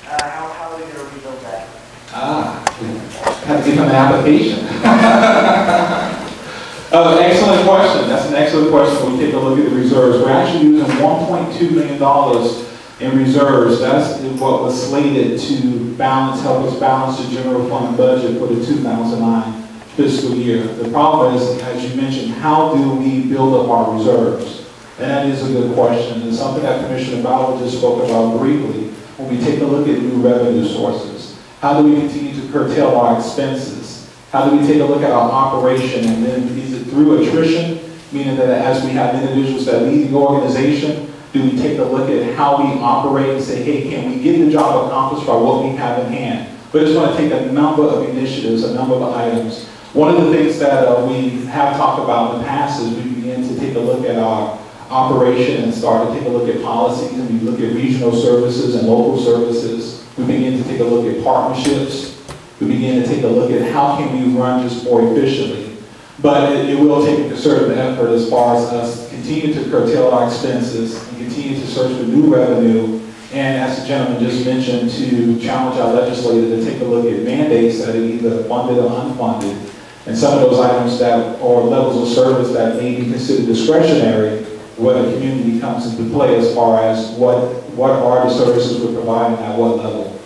How are we going to rebuild that? Have to give him an application. Excellent question. That's an excellent question. When we take a look at the reserves, we're actually using $1.2 million in reserves. That's what was slated to help us balance the general fund budget for the 2009 fiscal year. The problem is, as you mentioned, how do we build up our reserves? And that is a good question. It's something that Commissioner Bauer just spoke about briefly. When we take a look at new revenue sources, how do we continue to curtail our expenses? How do we take a look at our operation? And then is it through attrition, meaning that as we have individuals that lead the organization, do we take a look at how we operate and say, hey, can we get the job accomplished by what we have in hand? But I just want to take a number of initiatives, a number of items. One of the things that we have talked about in the past is we begin to take a look at our operation and start to take a look at policies, and we look at regional services and local services. We begin to take a look at partnerships. We begin to take a look at how can we run just more efficiently. But it will take a concerted effort as far as us continue to curtail our expenses and continue to search for new revenue. And as the gentleman just mentioned, to challenge our legislator to take a look at mandates that are either funded or unfunded. And some of those items that, or levels of service that may be considered discretionary, where the community comes into play as far as what are the services we're providing at what level.